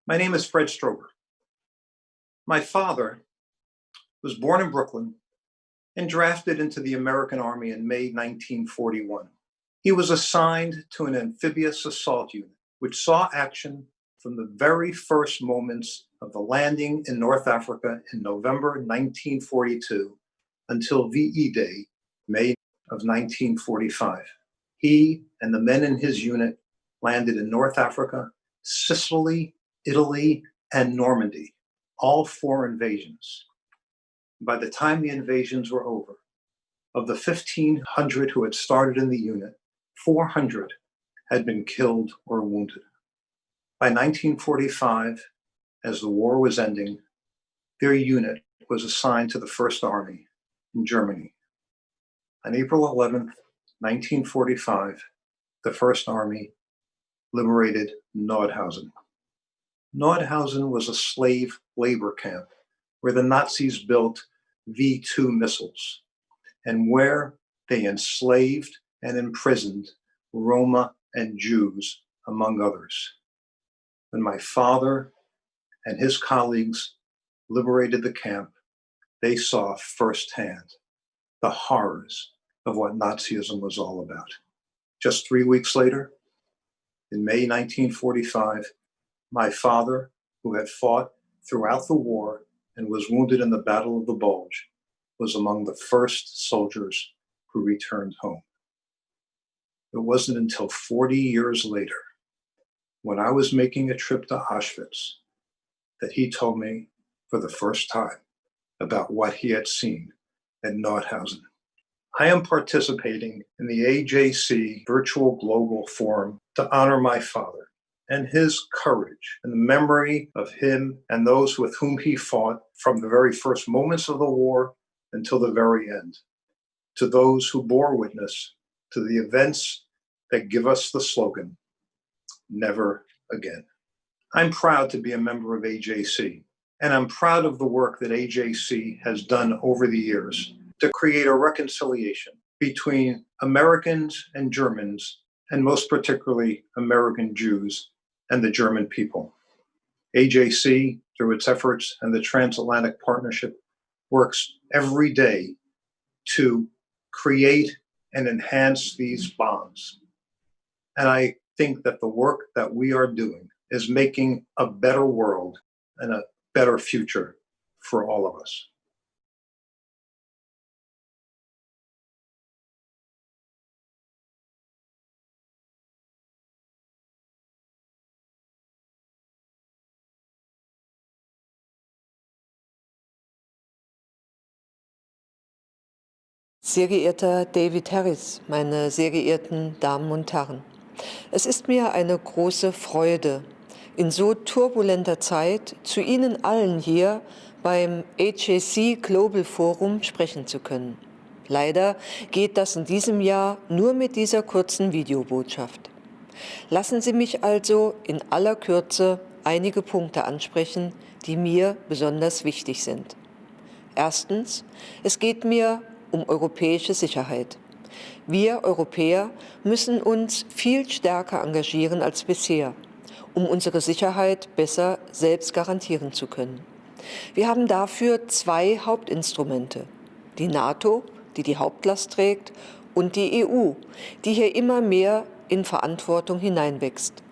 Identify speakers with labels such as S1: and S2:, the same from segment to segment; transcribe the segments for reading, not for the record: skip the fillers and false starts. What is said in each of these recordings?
S1: My name is Fred Strober. My father was born in Brooklyn and drafted into the American Army in May 1941. He was assigned to an amphibious assault unit, which saw action from the very first moments of the landing in North Africa in November 1942 until VE Day, May of 1945. He and the men in his unit landed in North Africa, Sicily, Italy, and Normandy, all 4 invasions. By the time the invasions were over, of the 1,500 who had started in the unit, 400 had been killed or wounded. By 1945, as the war was ending, their unit was assigned to the First Army in Germany. On April 11th, 1945, the First Army liberated Nordhausen. Nordhausen was a slave labor camp where the Nazis built V-2 missiles and where they enslaved and imprisoned Roma and Jews, among others. When my father and his colleagues liberated the camp, they saw firsthand the horrors of what Nazism was all about. Just 3 weeks later, in May 1945, my father, who had fought throughout the war and was wounded in the Battle of the Bulge, was among the first soldiers who returned home. It wasn't until 40 years later, when I was making a trip to Auschwitz, that he told me for the first time about what he had seen at Nordhausen. I am participating in the AJC Virtual Global Forum to honor my father and his courage and the memory of him and those with whom he fought from the very first moments of the war until the very end, to those who bore witness to the events that give us the slogan, never again. I'm proud to be a member of AJC, and I'm proud of the work that AJC has done over the years to create a reconciliation between Americans and Germans, and most particularly American Jews and the German people. AJC, through its efforts and the Transatlantic Partnership, works every day to create and enhance these bonds. And I think that the work that we are doing is making a better world and a better future for all of us.
S2: Sehr geehrter David Harris, meine sehr geehrten Damen und Herren, es ist mir eine große Freude, in so turbulenter Zeit zu Ihnen allen hier beim AJC Global Forum sprechen zu können. Leider geht das in diesem Jahr nur mit dieser kurzen Videobotschaft. Lassen Sie mich also in aller Kürze einige Punkte ansprechen, die mir besonders wichtig sind. Erstens, es geht mir um europäische Sicherheit. Wir Europäer müssen uns viel stärker engagieren als bisher, um unsere Sicherheit besser selbst garantieren zu können. Wir haben dafür 2 Hauptinstrumente: die NATO, die die Hauptlast trägt, und die EU, die hier immer mehr in Verantwortung hineinwächst.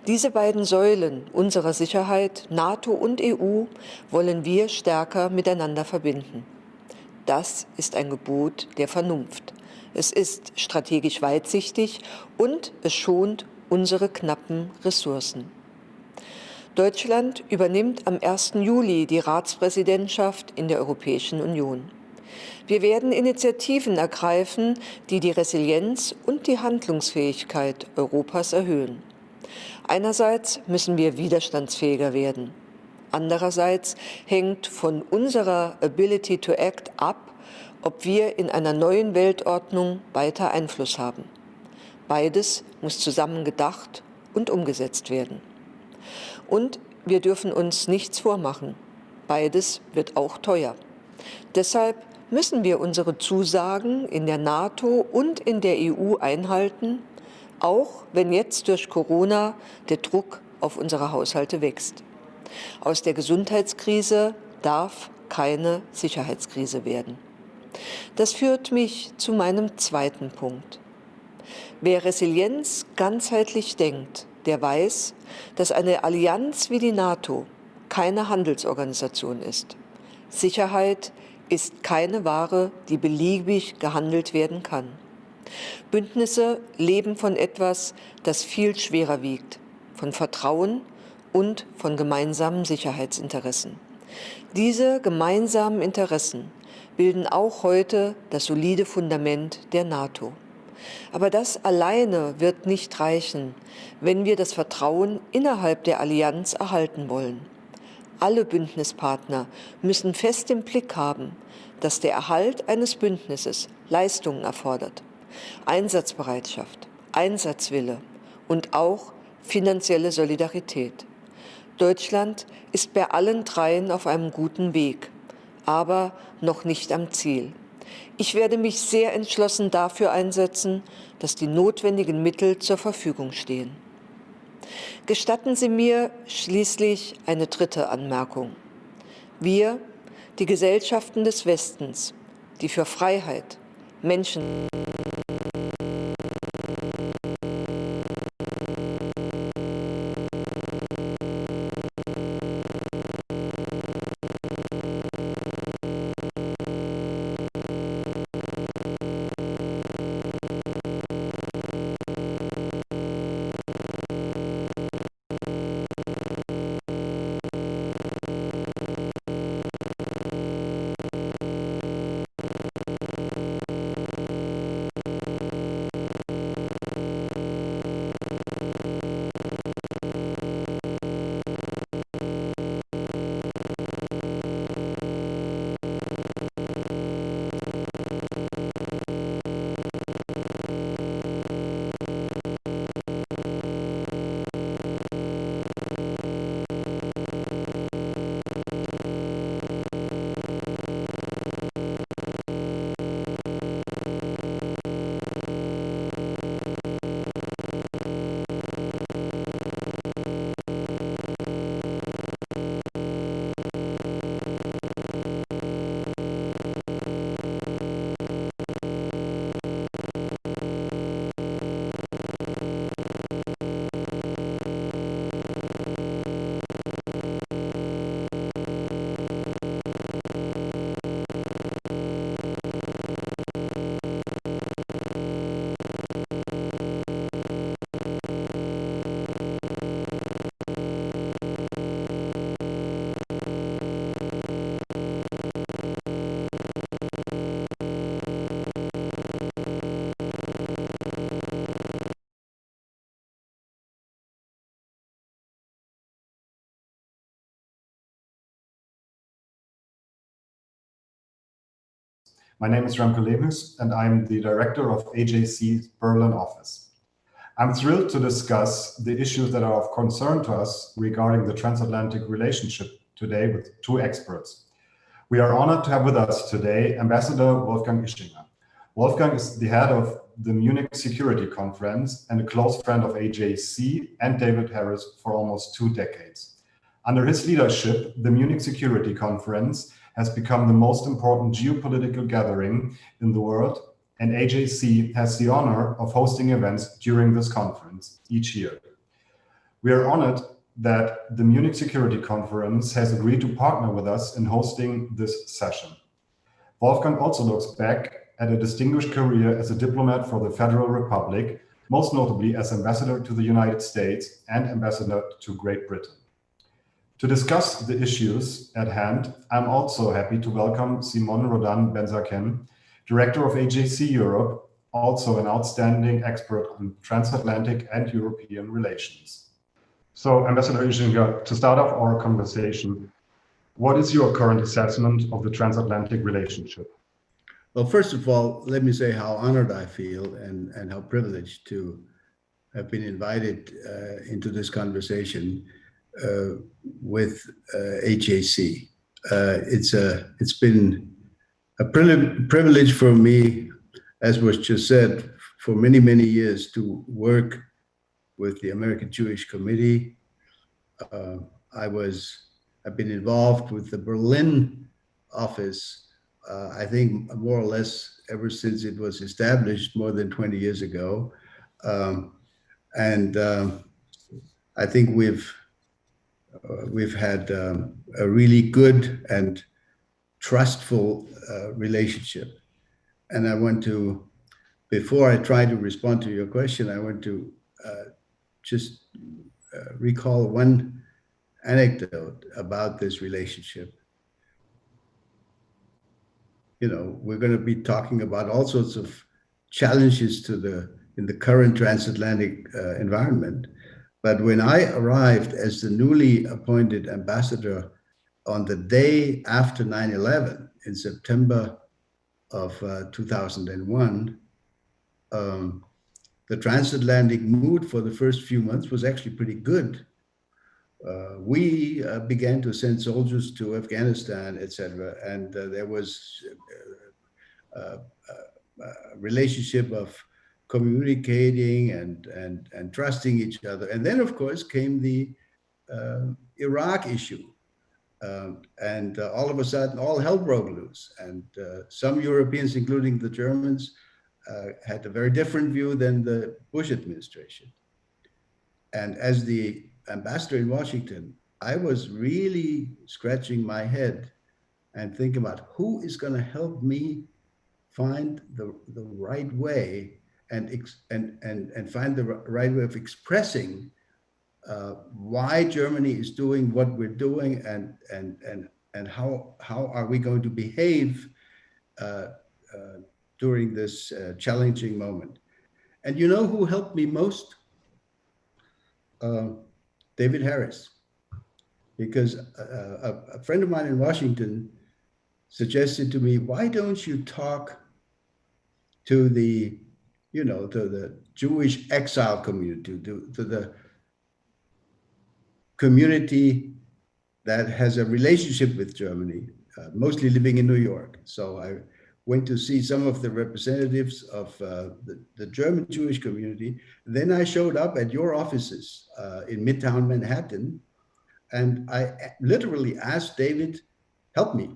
S2: Diese beiden Säulen unserer Sicherheit, NATO und EU, wollen wir stärker miteinander verbinden. Das ist ein Gebot der Vernunft. Es ist strategisch weitsichtig und es schont unsere knappen Ressourcen. Deutschland übernimmt am 1. Juli die Ratspräsidentschaft in der Europäischen Union. Wir werden Initiativen ergreifen, die die Resilienz und die Handlungsfähigkeit Europas erhöhen. Einerseits müssen wir widerstandsfähiger werden. Andererseits hängt von unserer Ability to Act ab, ob wir in einer neuen Weltordnung weiter Einfluss haben. Beides muss zusammen gedacht und umgesetzt werden. Und wir dürfen uns nichts vormachen. Beides wird auch teuer. Deshalb müssen wir unsere Zusagen in der NATO und in der EU einhalten, auch wenn jetzt durch Corona der Druck auf unsere Haushalte wächst. Aus der Gesundheitskrise darf keine Sicherheitskrise werden. Das führt mich zu meinem zweiten Punkt. Wer Resilienz ganzheitlich denkt, der weiß, dass eine Allianz wie die NATO keine Handelsorganisation ist. Sicherheit ist keine Ware, die beliebig gehandelt werden kann. Bündnisse leben von etwas, das viel schwerer wiegt, von Vertrauen und von gemeinsamen Sicherheitsinteressen. Diese gemeinsamen Interessen bilden auch heute das solide Fundament der NATO. Aber das alleine wird nicht reichen, wenn wir das Vertrauen innerhalb der Allianz erhalten wollen. Alle Bündnispartner müssen fest im Blick haben, dass der Erhalt eines Bündnisses Leistungen erfordert. Einsatzbereitschaft, Einsatzwille und auch finanzielle Solidarität. Deutschland ist bei allen dreien auf einem guten Weg, aber noch nicht am Ziel. Ich werde mich sehr entschlossen dafür einsetzen, dass die notwendigen Mittel zur Verfügung stehen. Gestatten Sie mir schließlich eine dritte Anmerkung. Wir, die Gesellschaften des Westens, die für Freiheit, Menschen
S3: My name is Remco Lemus, and I'm the director of AJC's Berlin office. I'm thrilled to discuss the issues that are of concern to us regarding the transatlantic relationship today with two experts. We are honored to have with us today Ambassador Wolfgang Ischinger. Wolfgang is the head of the Munich Security Conference and a close friend of AJC and David Harris for almost 2 decades. Under his leadership, the Munich Security Conference has become the most important geopolitical gathering in the world, and AJC has the honor of hosting events during this conference each year. We are honored that the Munich Security Conference has agreed to partner with us in hosting this session. Wolfgang also looks back at a distinguished career as a diplomat for the Federal Republic, most notably as ambassador to the United States and ambassador to Great Britain. To discuss the issues at hand, I'm also happy to welcome Simon Rodan Benzaken, Director of AJC Europe, also an outstanding expert on transatlantic and European relations. So, Ambassador Ischinger, to start off our conversation, what is your current assessment of the transatlantic relationship?
S4: Well, first of all, let me say how honored I feel and how privileged to have been invited into this conversation with AJC. It's been a privilege for me, as was just said, for many, many years to work with the American Jewish Committee. I was I've been involved with the Berlin office, I think more or less ever since it was established more than 20 years ago. And I think we've had a really good and trustful relationship. And I want to, before I try to respond to your question, I want to just recall one anecdote about this relationship. You know, we're going to be talking about all sorts of challenges in the current transatlantic environment. But when I arrived as the newly appointed ambassador on the day after 9/11 in September of 2001, the transatlantic mood for the first few months was actually pretty good. We began to send soldiers to Afghanistan, etc., and there was a relationship of communicating and trusting each other. And then, of course, came the Iraq issue. And all of a sudden, all hell broke loose. And some Europeans, including the Germans, had a very different view than the Bush administration. And as the ambassador in Washington, I was really scratching my head and thinking about who is going to help me find the right way and find the right way of expressing why Germany is doing what we're doing and how are we going to behave during this challenging moment. And you know who helped me most? David Harris, because a friend of mine in Washington suggested to me, why don't you talk to the, to the Jewish exile community, to the community that has a relationship with Germany, mostly living in New York. So I went to see some of the representatives of the German Jewish community. Then I showed up at your offices in Midtown Manhattan, and I literally asked David, help me.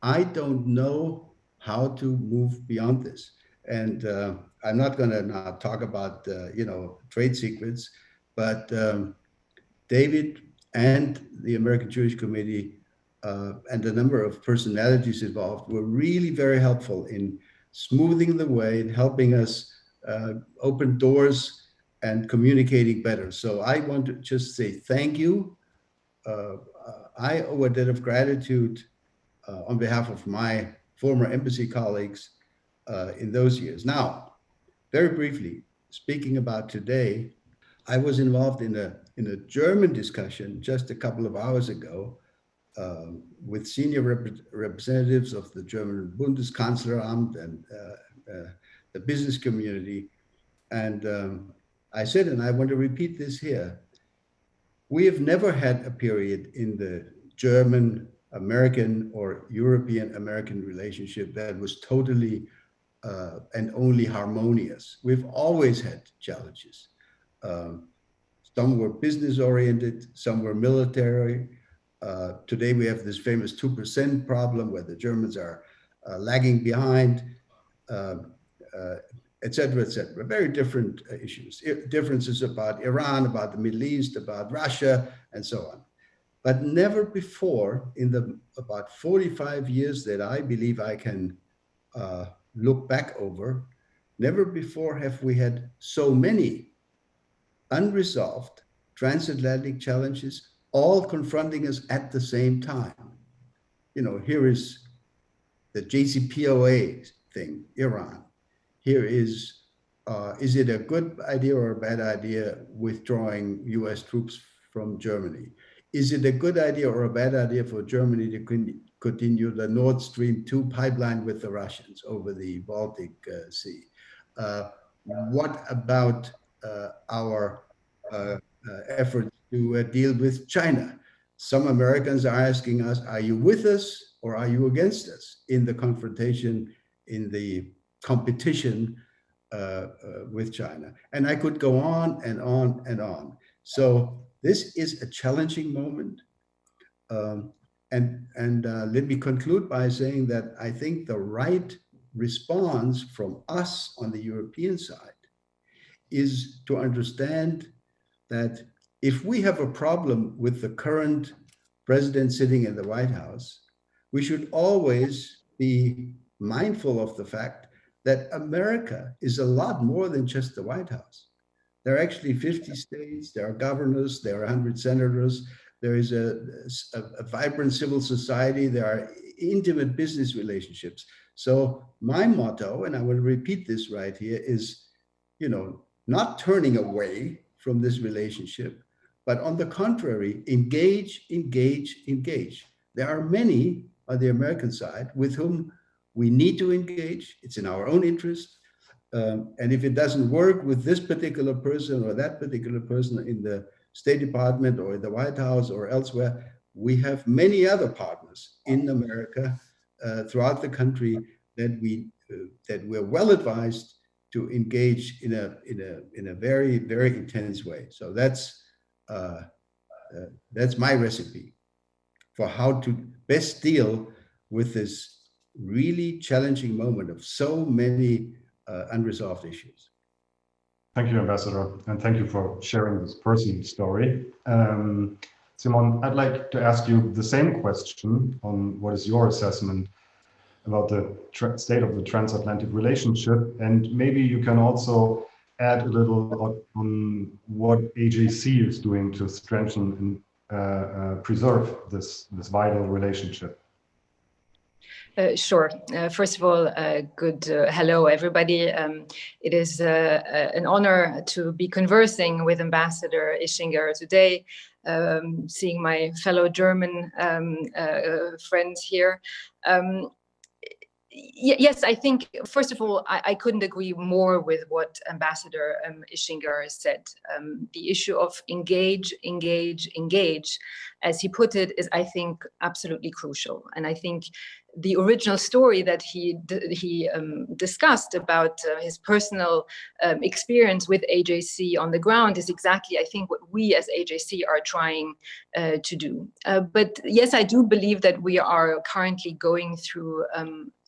S4: I don't know how to move beyond this. And I'm not going to now talk about, trade secrets, but David and the American Jewish Committee and a number of personalities involved were really very helpful in smoothing the way and helping us open doors and communicating better. So I want to just say thank you. I owe a debt of gratitude on behalf of my former embassy colleagues in those years. Now, very briefly, speaking about today, I was involved in a German discussion just a couple of hours ago with senior representatives of the German Bundeskanzleramt and the business community. And I said, and I want to repeat this here, we have never had a period in the German American or European American relationship that was totally and only harmonious. We've always had challenges. Some were business oriented, some were military. Today we have this famous 2% problem where the Germans are lagging behind, et cetera, et cetera. Very different issues, differences about Iran, about the Middle East, about Russia, and so on. But never before in the about 45 years that I believe I can look back over, never before have we had so many unresolved transatlantic challenges, all confronting us at the same time. Here is the JCPOA thing, Iran. Here is it a good idea or a bad idea withdrawing US troops from Germany? Is it a good idea or a bad idea for Germany to continue the Nord Stream 2 pipeline with the Russians over the Baltic Sea? What about our efforts to deal with China? Some Americans are asking us, are you with us or are you against us in the confrontation, in the competition with China? And I could go on and on and on. So This is a challenging moment. Let me conclude by saying that I think the right response from us on the European side is to understand that if we have a problem with the current president sitting in the White House, we should always be mindful of the fact that America is a lot more than just the White House. There are actually 50 states, there are governors, there are 100 senators, there is a vibrant civil society, there are intimate business relationships. So my motto, and I will repeat this right here, is, not turning away from this relationship, but on the contrary, engage, engage, engage. There are many on the American side with whom we need to engage. It's in our own interest. And if it doesn't work with this particular person or that particular person in the State Department or in the White House or elsewhere, we have many other partners in America throughout the country that we're well advised to engage in a very, very intense way. So that's my recipe for how to best deal with this really challenging moment of so many unresolved issues.
S3: Thank you, Ambassador, and thank you for sharing this personal story. Simon, I'd like to ask you the same question on what is your assessment about the state of the transatlantic relationship, and maybe you can also add a little on what AJC is doing to strengthen and preserve this vital relationship.
S5: Sure. First of all, good hello, everybody. It is an honor to be conversing with Ambassador Ischinger today, seeing my fellow German friends here. Yes, I think, first of all, I couldn't agree more with what Ambassador Ischinger said. The issue of engage, engage, engage, as he put it, is, I think, absolutely crucial. And I think the original story that he discussed about his personal experience with AJC on the ground is exactly, I think, what we as AJC are trying to do. But yes, I do believe that we are currently going through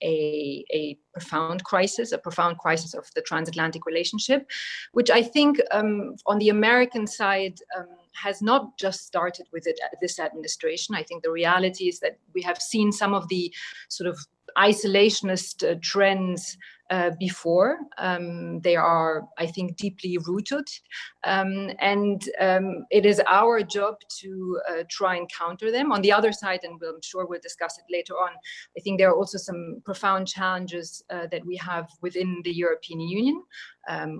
S5: a profound crisis of the transatlantic relationship, which I think on the American side has not just started with this administration. I think the reality is that we have seen some of the sort of isolationist trends before. They are, I think, deeply rooted. And it is our job to try and counter them. On the other side, and I'm sure we'll discuss it later on, I think there are also some profound challenges that we have within the European Union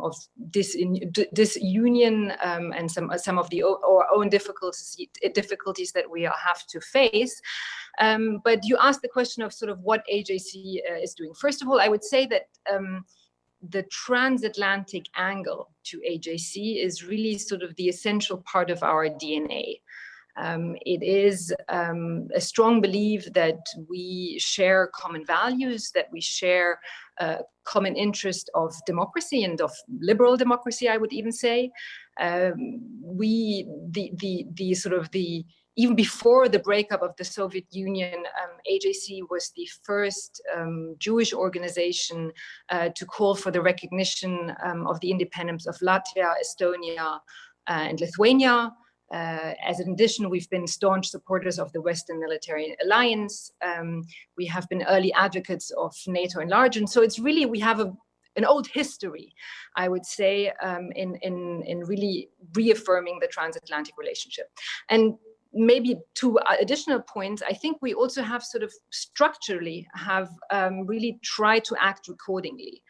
S5: of disunion and some of our own difficulties that we have to face. But you asked the question of sort of what AJC is doing. First of all, I would say that the transatlantic angle to AJC is really sort of the essential part of our DNA. It is a strong belief that we share common values, that we share common interest of democracy and of liberal democracy, I would even say. Even before the breakup of the Soviet Union, AJC was the first Jewish organization to call for the recognition of the independence of Latvia, Estonia, and Lithuania. As an addition, we've been staunch supporters of the Western Military Alliance. We have been early advocates of NATO enlargement. So it's really, we have an old history, I would say, in really reaffirming the transatlantic relationship. And maybe two additional points, I think we also have sort of structurally have really tried to act accordingly.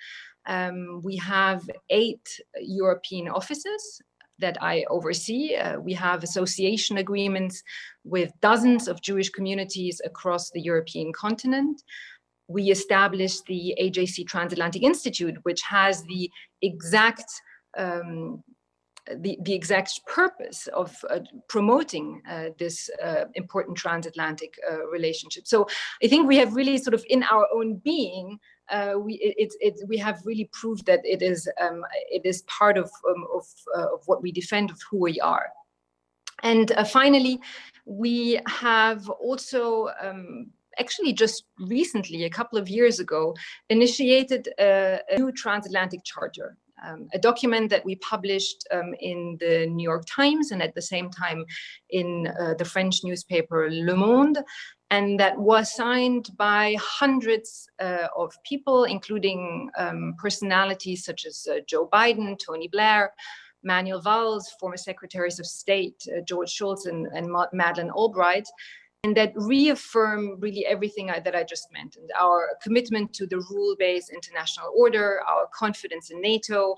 S5: We have 8 European offices that I oversee. We have association agreements with dozens of Jewish communities across the European continent. We established the AJC Transatlantic Institute, which has the exact purpose of promoting this important transatlantic relationship. So I think we have really sort of in our own being, we have really proved that it is part of what we defend, of who we are. And finally, we have also actually just recently, a couple of years ago, initiated a new Transatlantic Charter, a document that we published in the New York Times and at the same time in the French newspaper Le Monde, and that was signed by hundreds of people, including personalities such as Joe Biden, Tony Blair, Manuel Valls, former secretaries of state, George Shultz and Madeleine Albright, and that reaffirm really everything that I just mentioned: our commitment to the rule-based international order, our confidence in NATO,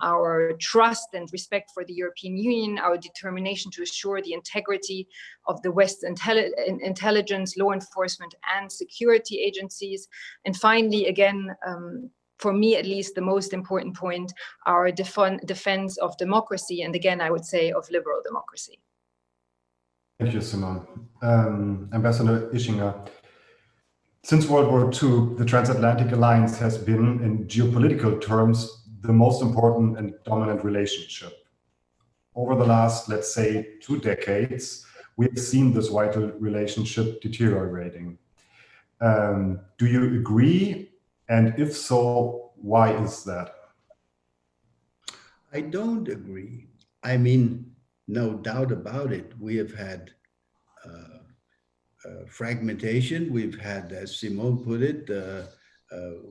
S5: our trust and respect for the European Union, our determination to assure the integrity of the West's intelligence, law enforcement, and security agencies. And finally, again, for me at least, the most important point, our defense of democracy, and again, I would say of liberal democracy.
S3: Thank you, Simone. Ambassador Ischinger, since World War II, the Transatlantic Alliance has been, in geopolitical terms, the most important and dominant relationship. Over the last, let's say, 2 decades, we have seen this vital relationship deteriorating. Do you agree? And if so, why is that?
S4: I don't agree. I mean, no doubt about it. We have had fragmentation. We've had, as Simone put it,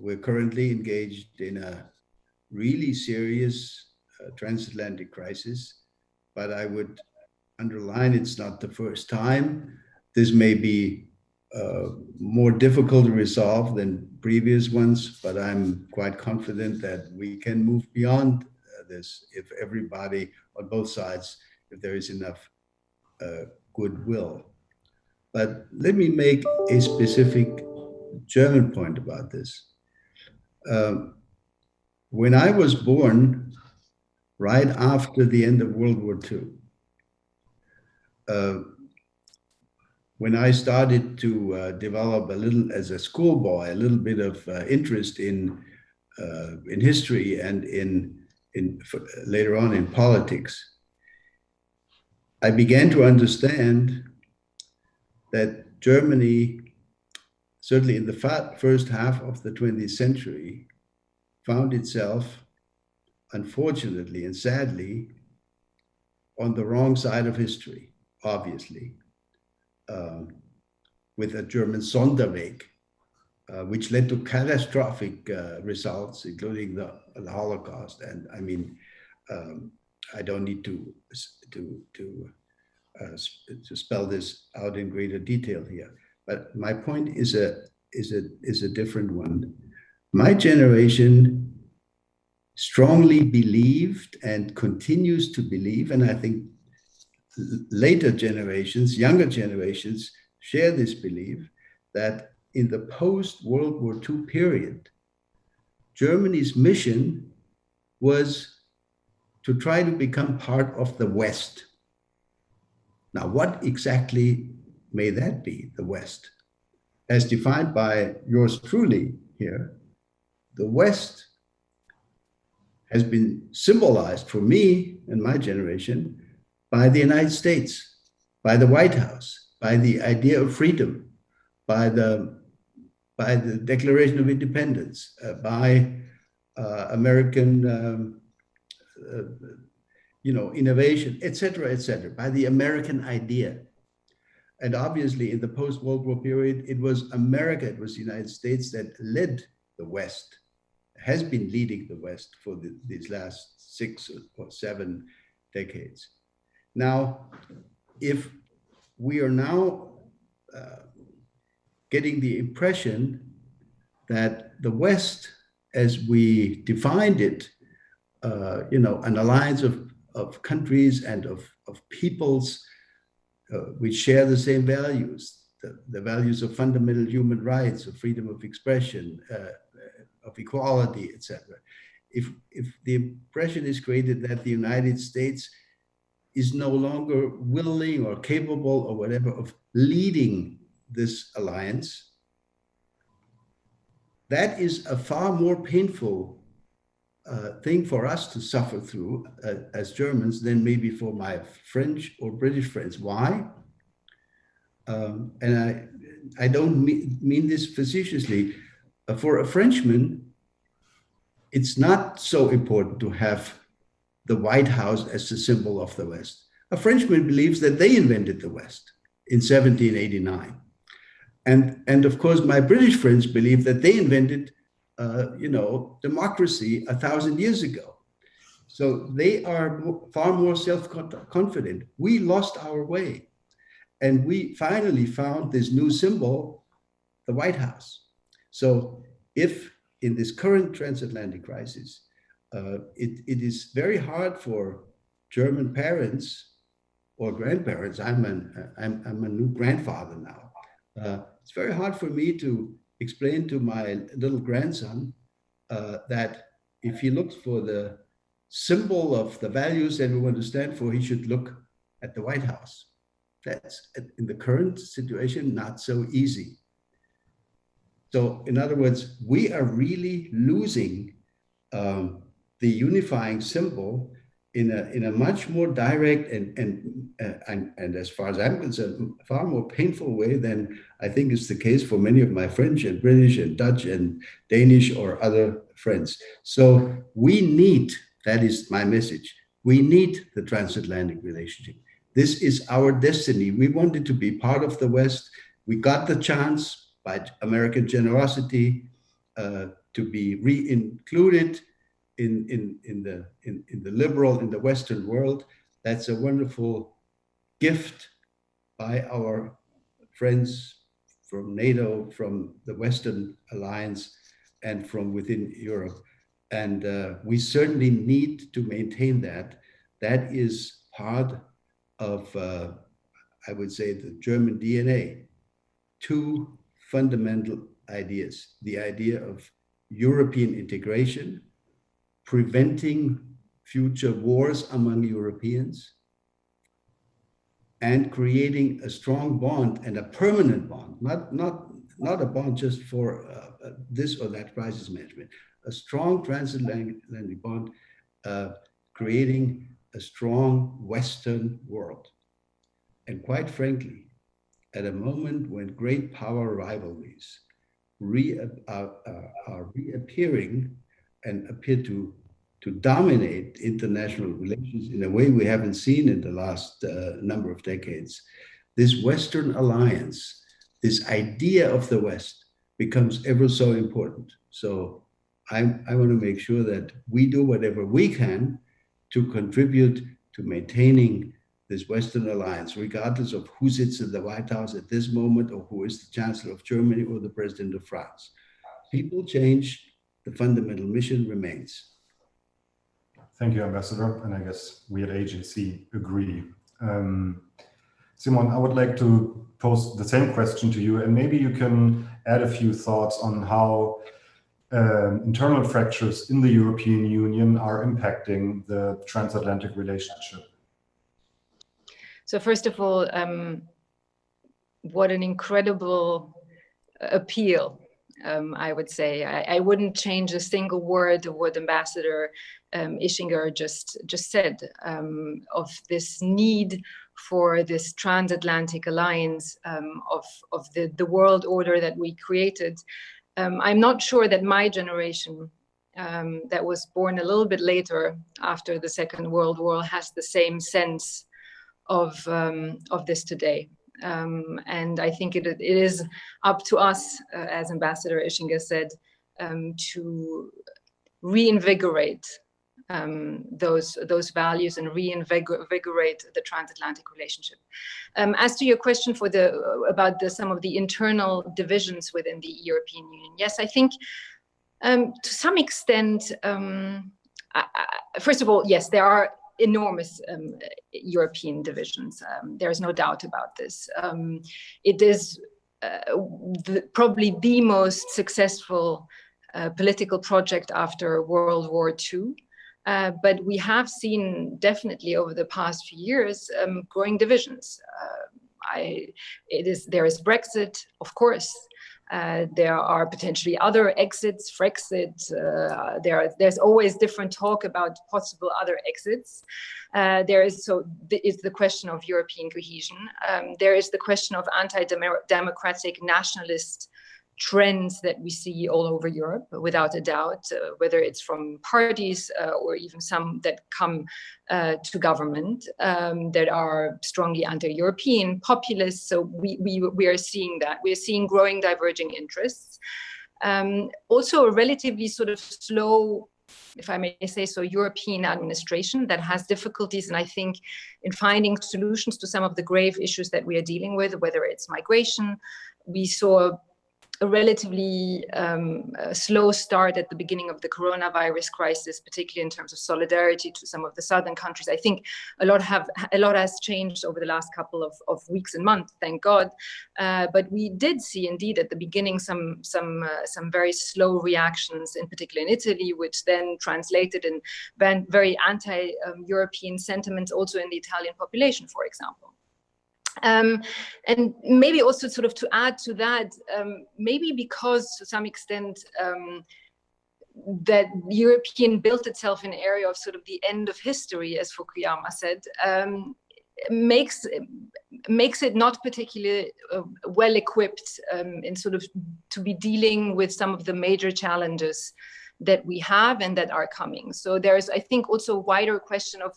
S4: we're currently engaged in a really serious transatlantic crisis. But I would underline it's not the first time. This may be more difficult to resolve than previous ones, but I'm quite confident that we can move beyond this if everybody on both sides, if there is enough goodwill. But let me make a specific German point about this. When I was born, right after the end of World War II, when I started to develop a little, as a schoolboy, a little bit of interest in history and later on in politics, I began to understand that Germany, certainly in the first half of the 20th century, found itself, unfortunately and sadly, on the wrong side of history, obviously, with a German Sonderweg, which led to catastrophic results, including the Holocaust. And I mean, I don't need to spell this out in greater detail here, but my point is a different one. My generation strongly believed and continues to believe, and I think later generations, younger generations, share this belief, that in the post-World War II period, Germany's mission was to try to become part of the West. Now, what exactly may that be, the West? As defined by yours truly here, the West has been symbolized for me and my generation by the United States, by the White House, by the idea of freedom, by the Declaration of Independence, by American innovation, et cetera, by the American idea. And obviously in the post-World War period, it was America, it was the United States that led the West, has been leading the West for these last 6 or 7 decades. Now, if we are now getting the impression that the West, as we defined it, an alliance of countries and of peoples which share the same values, the values of fundamental human rights, of freedom of expression, of equality, etc. If the impression is created that the United States is no longer willing or capable or whatever of leading this alliance, that is a far more painful thing for us to suffer through as Germans than maybe for my French or British friends. Why? And I don't mean this facetiously. For a Frenchman, it's not so important to have the White House as the symbol of the West. A Frenchman believes that they invented the West in 1789. And of course, my British friends believe that they invented, democracy 1,000 years ago. So they are far more self-confident. We lost our way. And we finally found this new symbol, the White House. So if in this current transatlantic crisis, it is very hard for German parents or grandparents. I'm a new grandfather now. It's very hard for me to explain to my little grandson that if he looks for the symbol of the values that we want to stand for, he should look at the White House. That's, in the current situation, not so easy. So in other words, we are really losing the unifying symbol in a much more direct and as far as I'm concerned, far more painful way than I think is the case for many of my French and British and Dutch and Danish or other friends. So we need, that is my message, we need the transatlantic relationship. This is our destiny. We wanted to be part of the West. We got the chance by American generosity to be re-included in the liberal, in the Western world. That's a wonderful gift by our friends from NATO, from the Western Alliance, and from within Europe. And we certainly need to maintain that. That is part of, I would say, the German DNA. Two fundamental ideas: the idea of European integration, preventing future wars among Europeans, and creating a strong bond and a permanent bond, not a bond just for this or that crisis management, a strong transatlantic bond, creating a strong Western world. And quite frankly, at a moment when great power rivalries are reappearing and appear to dominate international relations in a way we haven't seen in the last number of decades, this Western alliance, this idea of the West, becomes ever so important. So I want to make sure that we do whatever we can to contribute to maintaining this Western alliance, regardless of who sits in the White House at this moment or who is the Chancellor of Germany or the President of France. People change, the fundamental mission remains.
S3: Thank you, Ambassador. And I guess we at AJC agree. Simon, I would like to pose the same question to you, and maybe you can add a few thoughts on how internal fractures in the European Union are impacting the transatlantic relationship.
S5: So first of all, what an incredible appeal, I would say. I wouldn't change a single word of what Ambassador Ischinger just said, of this need for this transatlantic alliance, of the world order that we created. I'm not sure that my generation, that was born a little bit later after the Second World War, has the same sense of this today. And I think it is up to us, as Ambassador Ischinger said, to reinvigorate those values and reinvigorate the transatlantic relationship. As to your question about some of the internal divisions within the European Union, yes, I think to some extent, first of all, yes, there are enormous European divisions. There's no doubt about this. It is probably the most successful political project after World War II. But we have seen definitely over the past few years growing divisions. There is Brexit, of course. There are potentially other exits, Frexit. There's always different talk about possible other exits. There is the question of European cohesion. There is the question of anti-democratic nationalist trends that we see all over Europe, without a doubt, whether it's from parties or even some that come to government that are strongly anti-European, populist. So we are seeing that. We are seeing growing diverging interests. Also a relatively sort of slow, if I may say so, European administration that has difficulties, and I think in finding solutions to some of the grave issues that we are dealing with, whether it's migration. We saw a relatively slow start at the beginning of the coronavirus crisis, particularly in terms of solidarity to some of the southern countries. I think a lot has changed over the last couple of weeks and months, thank God. But we did see indeed at the beginning some very slow reactions, in particular in Italy, which then translated in very anti-European sentiments also in the Italian population, for example. And maybe also sort of to add to that, maybe because to some extent that European built itself in an area of sort of the end of history, as Fukuyama said, makes it not particularly well equipped in sort of to be dealing with some of the major challenges that we have and that are coming. So there's, I think, also a wider question of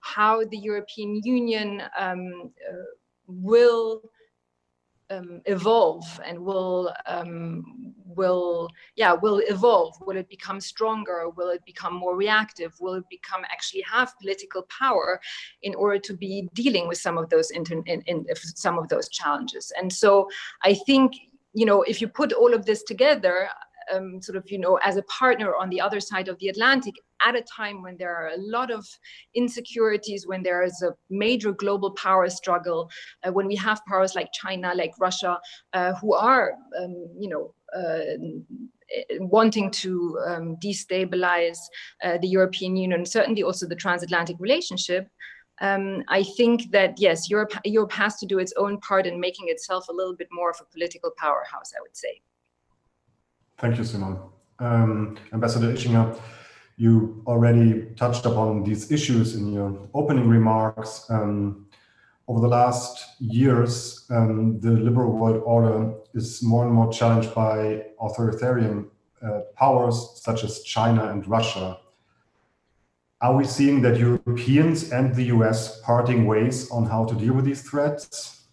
S5: how the European Union will evolve and will evolve. Will it become stronger? Will it become more reactive? Will it become actually have political power in order to be dealing with some of those some of those challenges? And so I think, you know, if you put all of this together, sort of, you know, as a partner on the other side of the Atlantic, at a time when there are a lot of insecurities, when there is a major global power struggle, when we have powers like China, like Russia, who are, wanting to destabilize the European Union, certainly also the transatlantic relationship. I think that, yes, Europe has to do its own part in making itself a little bit more of a political powerhouse, I would say.
S3: Thank you, Simone. Ambassador Ischinger, you already touched upon these issues in your opening remarks. Over the last years, the liberal world order is more and more challenged by authoritarian powers such as China and Russia. Are we seeing that Europeans and the US parting ways on how to deal with these threats?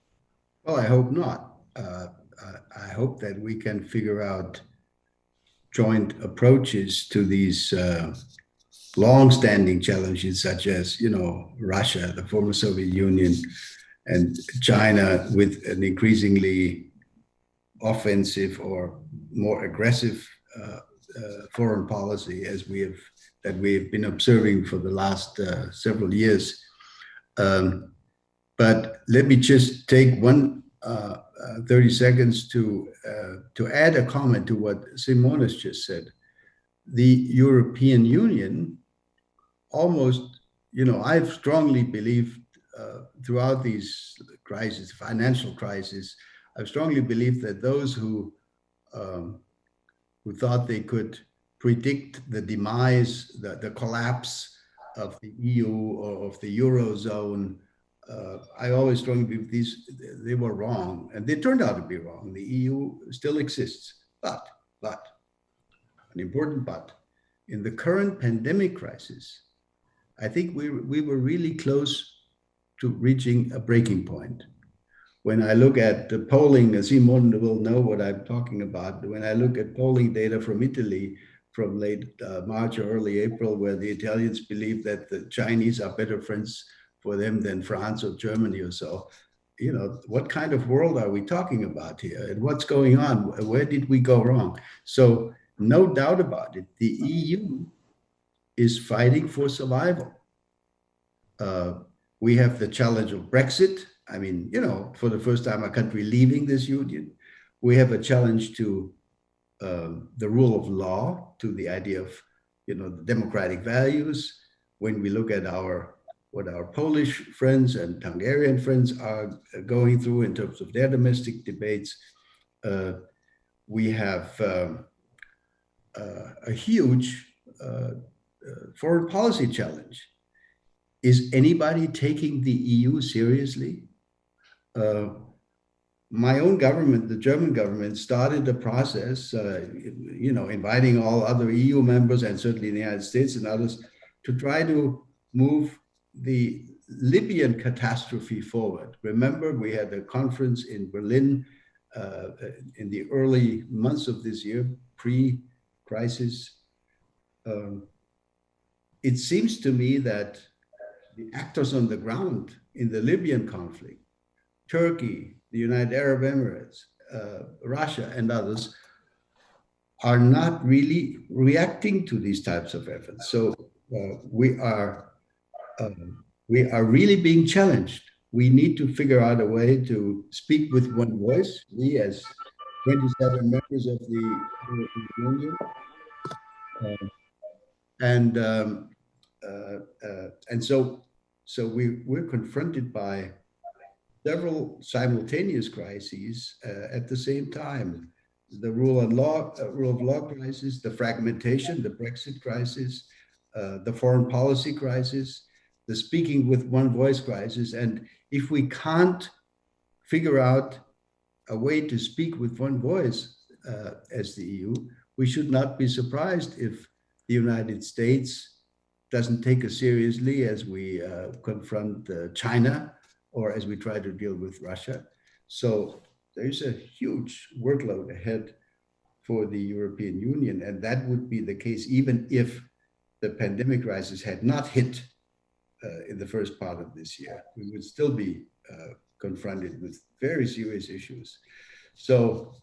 S4: Well, I hope not. I hope that we can figure out joint approaches to these long-standing challenges, such as, you know, Russia, the former Soviet Union, and China with an increasingly offensive or more aggressive foreign policy, as we have been observing for the last several years. But let me just take 30 seconds to add a comment to what Simone has just said. The European Union almost, you know, I've strongly believed throughout these crises, financial crisis, I've strongly believed that those who thought they could predict the demise, the collapse of the EU or of the Eurozone, I always strongly believe they were wrong, and they turned out to be wrong. The EU still exists, but an important but, in the current pandemic crisis, I think we were really close to reaching a breaking point. When I look at the polling, Simone will know what I'm talking about. When I look at polling data from Italy from late March or early April, where the Italians believe that the Chinese are better friends for them than France or Germany or so, you know, what kind of world are we talking about here? And what's going on? Where did we go wrong? So no doubt about it, the EU is fighting for survival. We have the challenge of Brexit. I mean, you know, for the first time, a country leaving this union. We have a challenge to the rule of law, to the idea of, you know, the democratic values. When we look at what our Polish friends and Hungarian friends are going through in terms of their domestic debates, we have a huge foreign policy challenge. Is anybody taking the EU seriously? My own government, the German government, started a process, inviting all other EU members and certainly the United States and others to try to move the Libyan catastrophe forward. Remember, we had a conference in Berlin in the early months of this year, pre-crisis. It seems to me that the actors on the ground in the Libyan conflict, Turkey, the United Arab Emirates, Russia, and others, are not really reacting to these types of efforts. So we are really being challenged. We need to figure out a way to speak with one voice. We, as 27 members of the European Union, and so we're confronted by several simultaneous crises at the same time. The rule of law crisis, the fragmentation, the Brexit crisis, the foreign policy crisis, the speaking with one voice crisis. And if we can't figure out a way to speak with one voice as the EU, we should not be surprised if the United States doesn't take us seriously as we confront China or as we try to deal with Russia. So there's a huge workload ahead for the European Union, and that would be the case even if the pandemic crisis had not hit in the first part of this year. We would still be confronted with very serious issues. So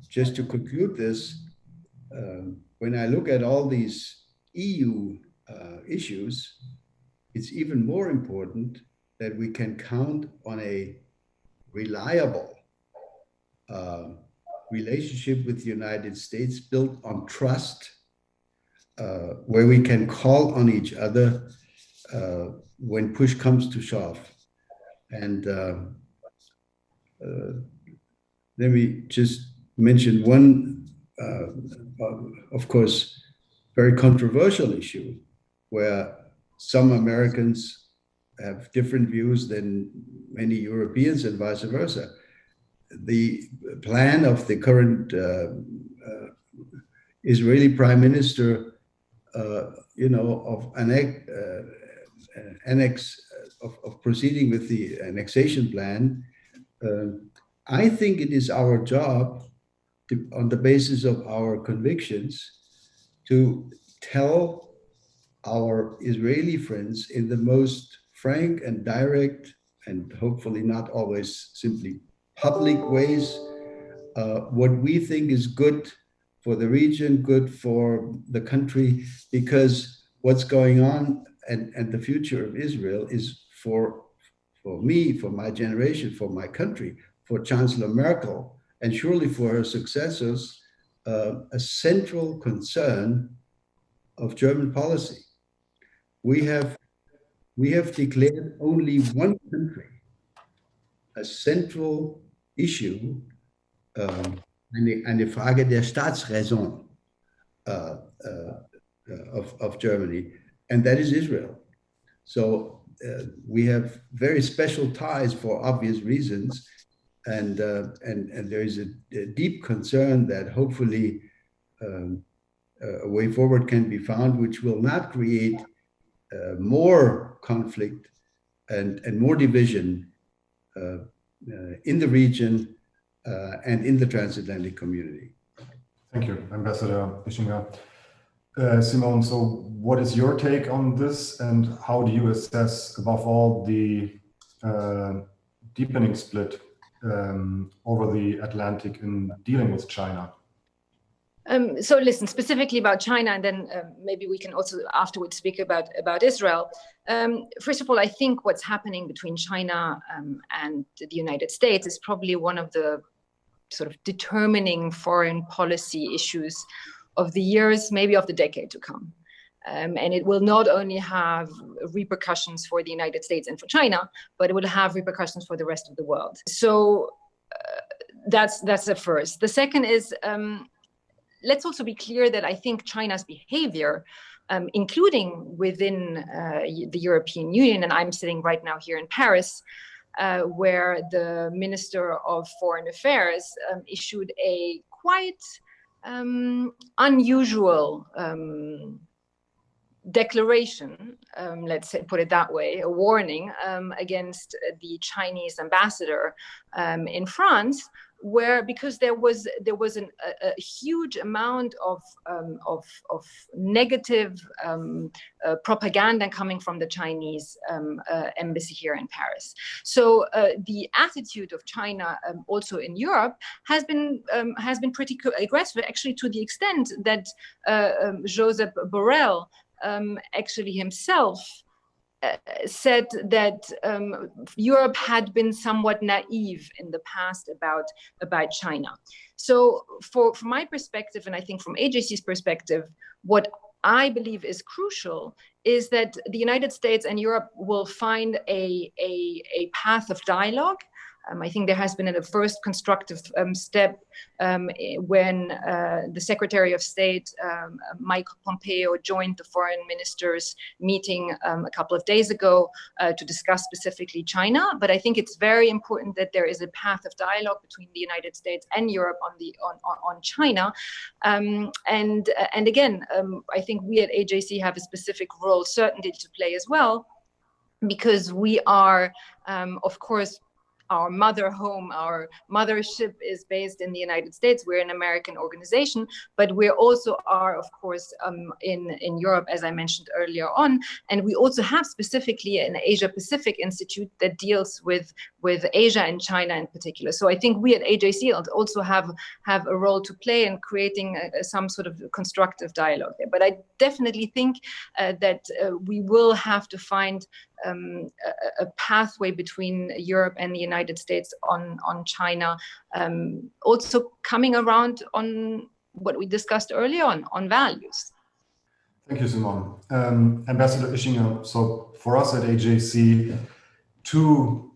S4: just to conclude this, when I look at all these EU issues, it's even more important that we can count on a reliable relationship with the United States built on trust, where we can call on each other when push comes to shove. And let me just mention one, of course, very controversial issue where some Americans have different views than many Europeans and vice versa. The plan of the current Israeli Prime Minister, of of proceeding with the annexation plan, I think it is our job to, on the basis of our convictions, to tell our Israeli friends in the most frank and direct, and hopefully not always simply public ways, what we think is good for the region, good for the country, because what's going on and the future of Israel is for me, for my generation, for my country, for Chancellor Merkel, and surely for her successors, a central concern of German policy. We have declared only one country a central issue, eine Frage der Staatsräson of Germany, and that is Israel. So we have very special ties for obvious reasons, and there is a deep concern that hopefully a way forward can be found, which will not create more conflict and more division in the region and in the transatlantic community.
S3: Thank you, Ambassador Ischinger. Simone, so what is your take on this, and how do you assess, above all, the deepening split over the Atlantic in dealing with China?
S5: So listen, specifically about China, and then maybe we can also afterwards speak about Israel. First of all, I think what's happening between China and the United States is probably one of the sort of determining foreign policy issues of the years, maybe of the decade to come. And it will not only have repercussions for the United States and for China, but it will have repercussions for the rest of the world. So That's the first. The second is, let's also be clear that I think China's behavior, including within the European Union, and I'm sitting right now here in Paris, where the Minister of Foreign Affairs issued a quite unusual declaration, let's say, put it that way, a warning against the Chinese ambassador in France, where because there was a huge amount of negative propaganda coming from the Chinese embassy here in Paris. So the attitude of China also in Europe has been pretty aggressive, actually, to the extent that Josep Borrell actually himself said that Europe had been somewhat naive in the past about China. So from my perspective, and I think from AJC's perspective, what I believe is crucial is that the United States and Europe will find a path of dialogue. I think there has been a first constructive step when the Secretary of State, Mike Pompeo, joined the foreign ministers meeting a couple of days ago to discuss specifically China. But I think it's very important that there is a path of dialogue between the United States and Europe on China. And again, I think we at AJC have a specific role certainly to play as well, because we are, of course, our mothership is based in the United States. We're an American organization, but we also are, of course, in Europe, as I mentioned earlier on. And we also have specifically an Asia Pacific Institute that deals with Asia and China in particular. So I think we at AJC also have a role to play in creating some sort of constructive dialogue there. But I definitely think that we will have to find a pathway between Europe and the United States on China, also coming around on what we discussed earlier on values.
S3: Thank you, Simone. Ambassador Ischinger, so for us at AJC, two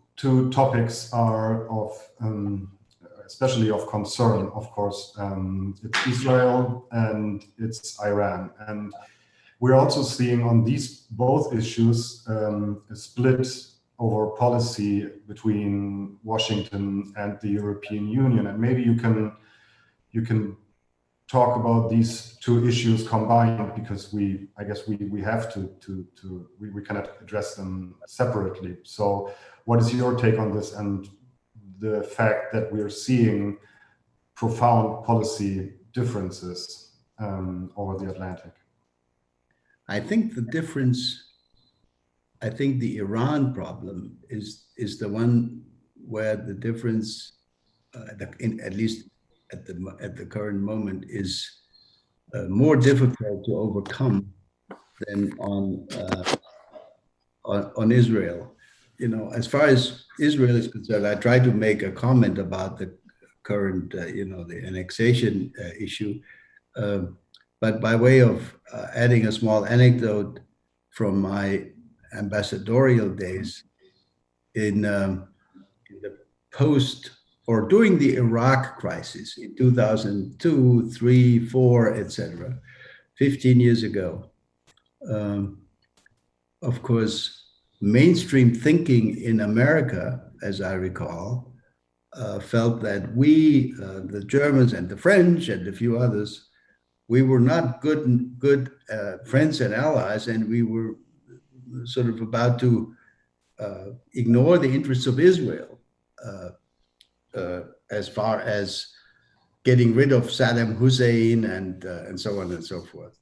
S3: topics are of especially of concern, of course. It's Israel and it's Iran. And we're also seeing on these both issues a split over policy between Washington and the European Union. And maybe you can talk about these two issues combined, because I guess we have to we cannot address them separately. So what is your take on this and the fact that we're seeing profound policy differences over the Atlantic?
S4: I think the difference, I think the Iran problem is the one where the difference, at least at the current moment, is more difficult to overcome than on Israel. You know, as far as Israel is concerned, I tried to make a comment about the current, the annexation issue. But by way of adding a small anecdote from my ambassadorial days in the post or during the Iraq crisis in 2002, 3, 4, etc., 15 years ago, of course, mainstream thinking in America, as I recall, felt that we, the Germans and the French and a few others, we were not good friends and allies, and we were sort of about to ignore the interests of Israel as far as getting rid of Saddam Hussein and so on and so forth.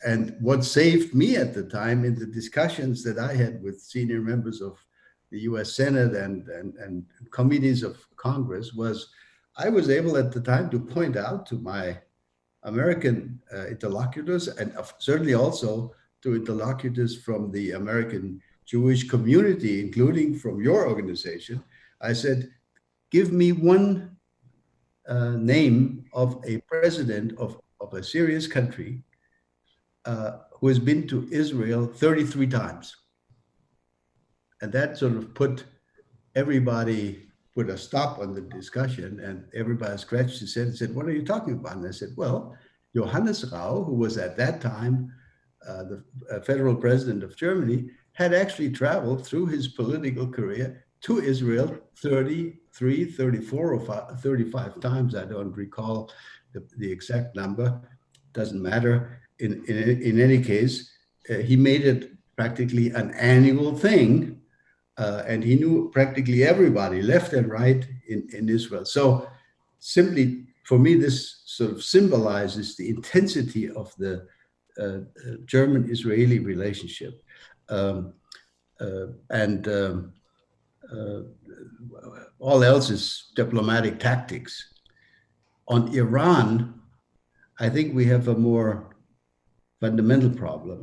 S4: And what saved me at the time in the discussions that I had with senior members of the U.S. Senate and committees of Congress was I was able at the time to point out to my American interlocutors, and certainly also to interlocutors from the American Jewish community, including from your organization. I said, give me one name of a president of a serious country who has been to Israel 33 times. And that sort of put everybody put a stop on the discussion, and everybody scratched his head and said, "What are you talking about?" And I said, "Well, Johannes Rau, who was at that time the federal president of Germany, had actually traveled through his political career to Israel 33, 34, or 35 times. I don't recall the exact number. Doesn't matter. In any case, he made it practically an annual thing, and he knew practically everybody, left and right, in Israel. So simply, for me, this sort of symbolizes the intensity of the German-Israeli relationship. And all else is diplomatic tactics. On Iran, I think we have a more fundamental problem.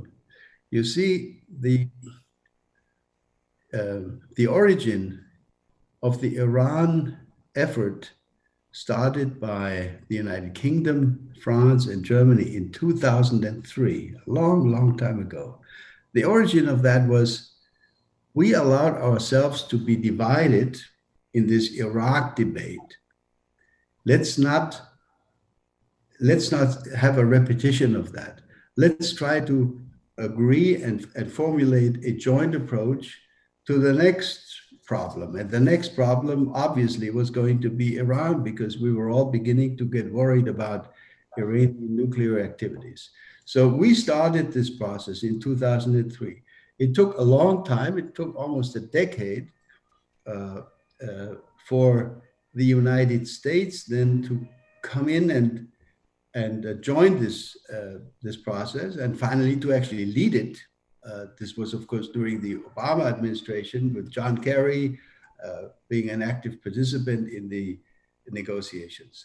S4: You see, the origin of the Iran effort started by the United Kingdom, France, and Germany in 2003, a long, long time ago. The origin of that was we allowed ourselves to be divided in this Iraq debate. Let's not have a repetition of that. Let's try to agree and formulate a joint approach to the next problem. And the next problem, obviously, was going to be Iran, because we were all beginning to get worried about Iranian nuclear activities. So we started this process in 2003. It took a long time. It took almost a decade for the United States then to come in and join this process, and finally to actually lead it. This was, of course, during the Obama administration, with John Kerry being an active participant in the negotiations.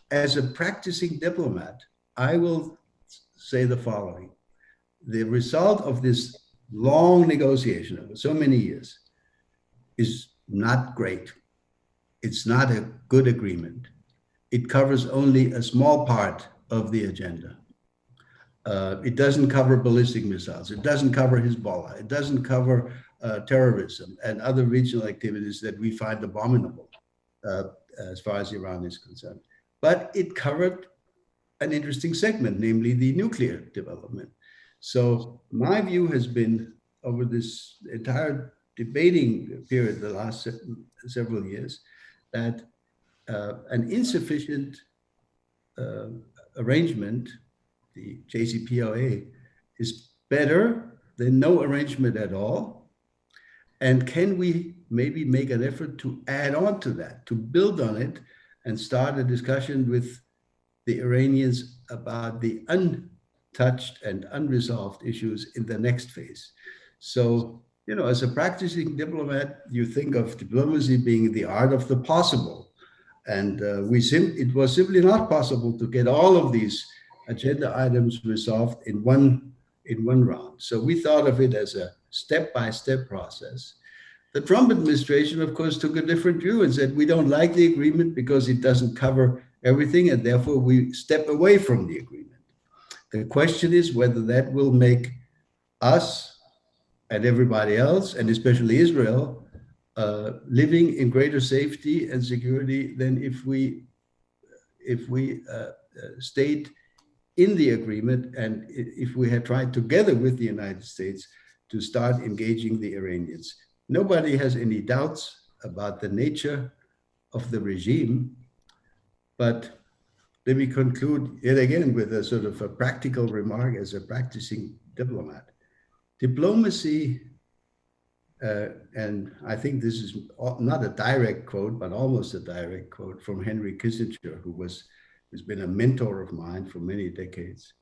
S4: As a practicing diplomat, I will say the following. The result of this long negotiation over so many years is not great. It's not a good agreement. It covers only a small part of the agenda. It doesn't cover ballistic missiles. It doesn't cover Hezbollah. It doesn't cover terrorism and other regional activities that we find abominable as far as Iran is concerned. But it covered an interesting segment, namely the nuclear development. So my view has been, over this entire debating period, the last several years, that an insufficient arrangement, the JCPOA, is better than no arrangement at all. And can we maybe make an effort to add on to that, to build on it, and start a discussion with the Iranians about the untouched and unresolved issues in the next phase? So, you know, as a practicing diplomat, you think of diplomacy being the art of the possible. And it was simply not possible to get all of these agenda items resolved in one round. So we thought of it as a step-by-step process. The Trump administration, of course, took a different view and said, we don't like the agreement because it doesn't cover everything, and therefore we step away from the agreement. The question is whether that will make us and everybody else, and especially Israel, living in greater safety and security than if we stayed in the agreement, and if we had tried together with the United States to start engaging the Iranians. Nobody has any doubts about the nature of the regime, but let me conclude yet again with a sort of a practical remark as a practicing diplomat. Diplomacy, and I think this is not a direct quote, but almost a direct quote from Henry Kissinger, who's been a mentor of mine for many decades.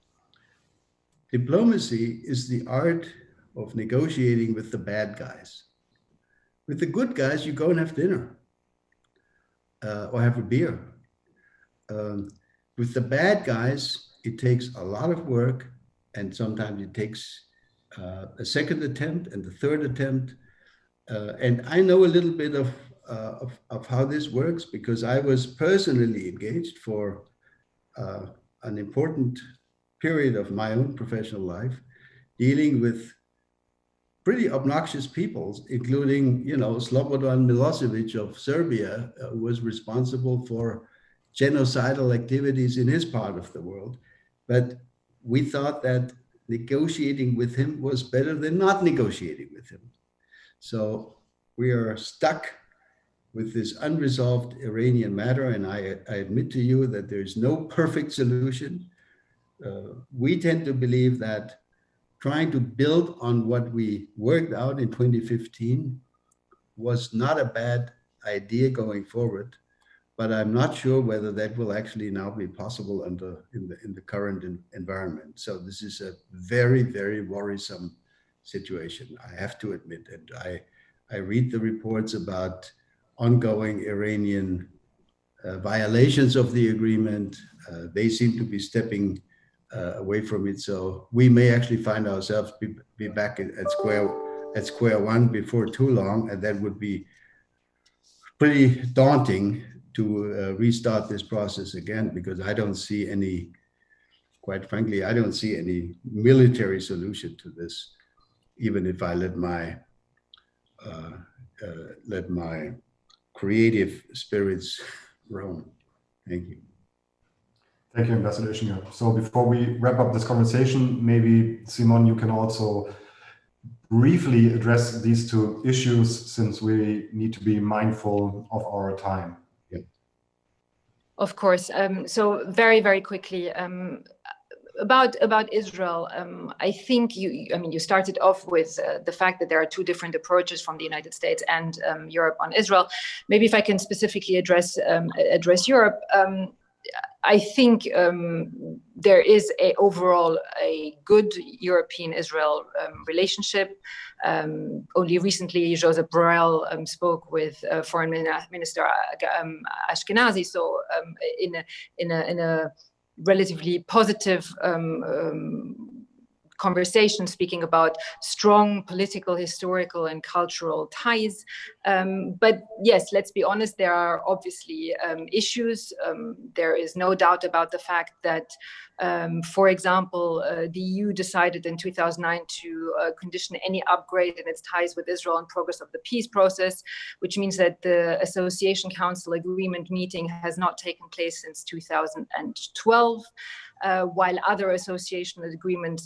S4: Diplomacy is the art of negotiating with the bad guys. With the good guys, you go and have dinner or have a beer. With the bad guys, it takes a lot of work, and sometimes it takes a second attempt and the third attempt. And I know a little bit of how this works, because I was personally engaged for an important period of my own professional life dealing with pretty obnoxious peoples, including, Slobodan Milosevic of Serbia, who was responsible for genocidal activities in his part of the world. But we thought that negotiating with him was better than not negotiating with him. So we are stuck with this unresolved Iranian matter, and I admit to you that there's no perfect solution. We tend to believe that trying to build on what we worked out in 2015 was not a bad idea going forward, but I'm not sure whether that will actually now be possible in the current environment. So this is a very, very worrisome situation, I have to admit. And I read the reports about ongoing Iranian violations of the agreement. They seem to be stepping away from it. So we may actually find ourselves be back at square one before too long, and that would be pretty daunting to restart this process again, because quite frankly, I don't see any military solution to this, even if I let my creative spirits roam. Thank you.
S3: Thank you, Ambassador Ischinger. So before we wrap up this conversation, maybe Simon, you can also briefly address these two issues, since we need to be mindful of our time.
S4: Yeah.
S5: Of course. So very, very quickly, about Israel, I think you started off with the fact that there are two different approaches from the United States and Europe on Israel. Maybe if I can specifically address Europe, I think there is overall a good European-Israel relationship. Only recently, Joseph Borrell spoke with Foreign Minister Ashkenazi, so in a relatively positive conversation, speaking about strong political, historical, and cultural ties. But yes, let's be honest, there are obviously issues. There is no doubt about the fact that, for example, the EU decided in 2009 to condition any upgrade in its ties with Israel on progress of the peace process, which means that the Association Council Agreement meeting has not taken place since 2012. While other association agreement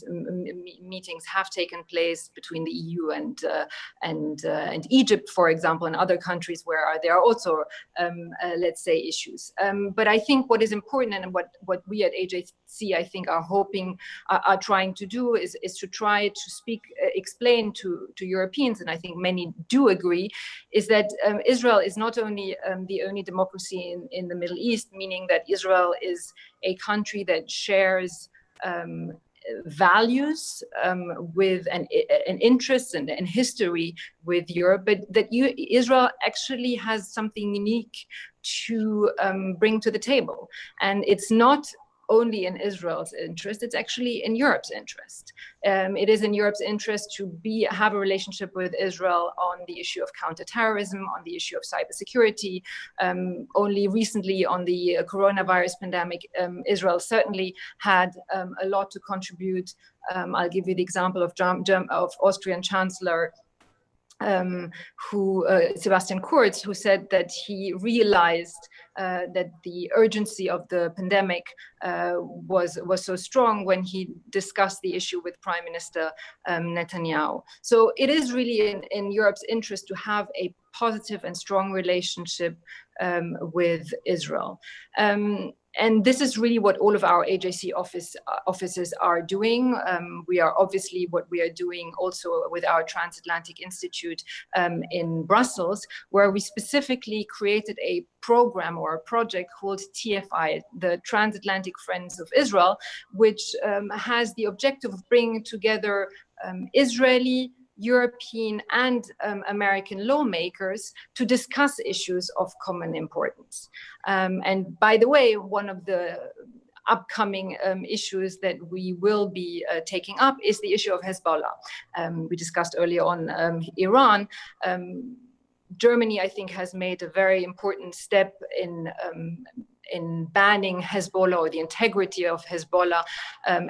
S5: meetings have taken place between the EU and Egypt, for example, and other countries where there are also, let's say, issues. But I think what is important, and what we at AJC, I think, are trying to do is to try to explain to Europeans, and I think many do agree, is that Israel is not only the only democracy in the Middle East, meaning that Israel is a country that shares values with an interest and history with Europe, but that Israel actually has something unique to bring to the table. And it's not only in Israel's interest, it's actually in Europe's interest. It is in Europe's interest to have a relationship with Israel on the issue of counterterrorism, on the issue of cybersecurity. Only recently on the coronavirus pandemic, Israel certainly had a lot to contribute. I'll give you the example of Austrian Chancellor Sebastian Kurz, who said that he realized that the urgency of the pandemic was so strong when he discussed the issue with Prime Minister Netanyahu. So it is really in Europe's interest to have a positive and strong relationship with Israel. And this is really what all of our AJC offices are doing. We are obviously what we are doing also with our Transatlantic Institute in Brussels, where we specifically created a program or a project called TFI, the Transatlantic Friends of Israel, which has the objective of bringing together Israeli, European and American lawmakers to discuss issues of common importance. And by the way, one of the upcoming issues that we will be taking up is the issue of Hezbollah. We discussed earlier on Iran. Germany, I think, has made a very important step in banning Hezbollah or the integrity of Hezbollah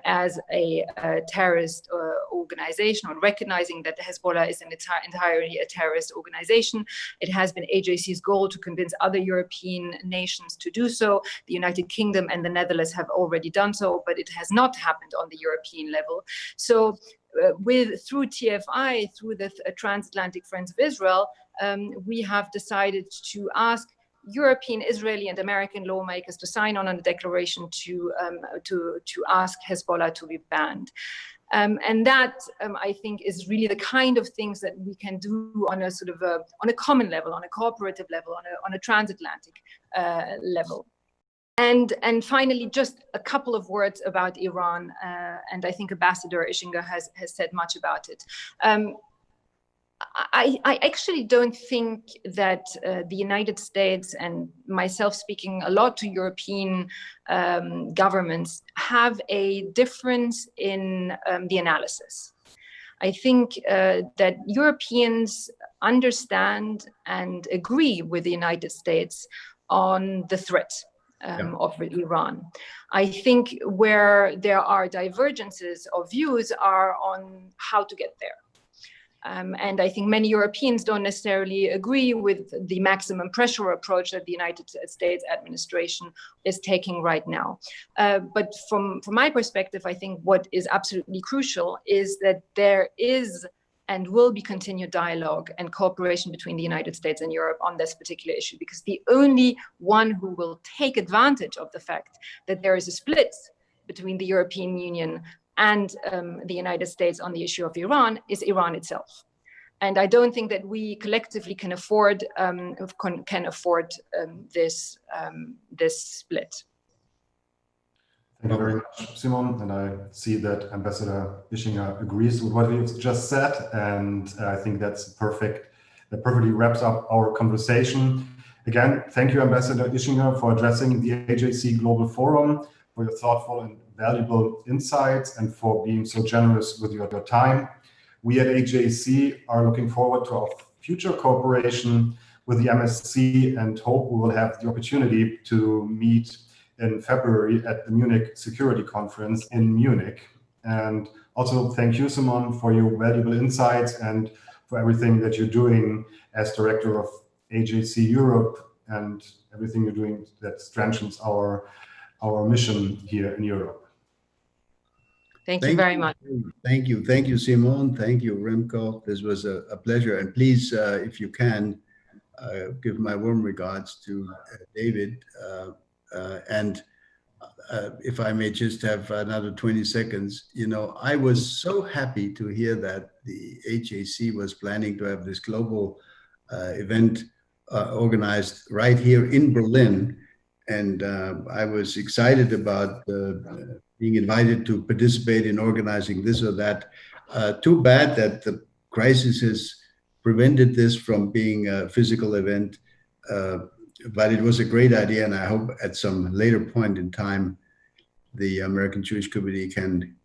S5: as a terrorist organization, or recognizing that Hezbollah is entirely a terrorist organization. It has been AJC's goal to convince other European nations to do so. The United Kingdom and the Netherlands have already done so, but it has not happened on the European level. So through TFI, through the Transatlantic Friends of Israel, we have decided to ask European, Israeli, and American lawmakers to sign on a declaration to ask Hezbollah to be banned. And that, I think, is really the kind of things that we can do on a sort of on a common level, on a cooperative level, on a transatlantic level. And finally, just a couple of words about Iran, and I think Ambassador Ischinger has said much about it. I actually don't think that the United States, and myself speaking a lot to European governments, have a difference in the analysis. I think that Europeans understand and agree with the United States on the threat of Iran. I think where there are divergences of views are on how to get there. And I think many Europeans don't necessarily agree with the maximum pressure approach that the United States administration is taking right now. But from my perspective, I think what is absolutely crucial is that there is and will be continued dialogue and cooperation between the United States and Europe on this particular issue, because the only one who will take advantage of the fact that there is a split between the European Union and the United States on the issue of Iran is Iran itself. And I don't think that we collectively can afford this split.
S3: Thank you very much, Simon. And I see that Ambassador Ischinger agrees with what you've just said. And I think that perfectly wraps up our conversation. Again, thank you, Ambassador Ischinger, for addressing the AJC Global Forum, for your thoughtful and valuable insights, and for being so generous with your time. We at AJC are looking forward to our future cooperation with the MSC and hope we will have the opportunity to meet in February at the Munich Security Conference in Munich. And also thank you, Simon, for your valuable insights and for everything that you're doing as director of AJC Europe and everything you're doing that strengthens our mission here in Europe.
S5: Thank you very much.
S4: Thank you. Thank you, Simon. Thank you, Remco. This was a pleasure. And please, if you can, give my warm regards to David. And if I may just have another 20 seconds, I was so happy to hear that the AJC was planning to have this global event organized right here in Berlin. And I was excited about being invited to participate in organizing this or that. Too bad that the crisis has prevented this from being a physical event. But it was a great idea, and I hope at some later point in time, the American Jewish Committee can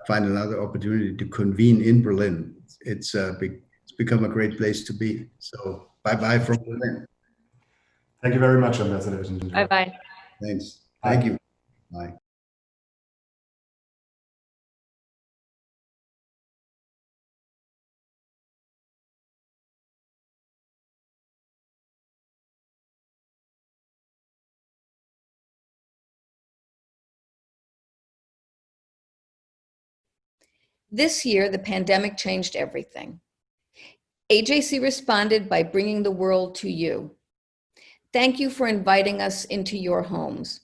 S4: find another opportunity to convene in Berlin. It's become a great place to be. So bye-bye from Berlin.
S3: Thank you very much, Ambassador.
S5: Bye-bye.
S4: Thanks. Thank you. Bye.
S6: This year, the pandemic changed everything. AJC responded by bringing the world to you. Thank you for inviting us into your homes.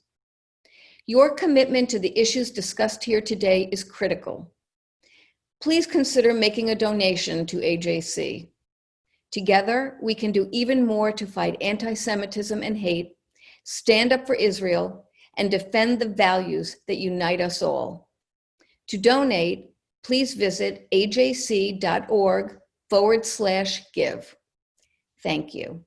S6: Your commitment to the issues discussed here today is critical. Please consider making a donation to AJC. Together, we can do even more to fight anti-Semitism and hate, stand up for Israel, and defend the values that unite us all. To donate, please visit ajc.org/give. Thank you.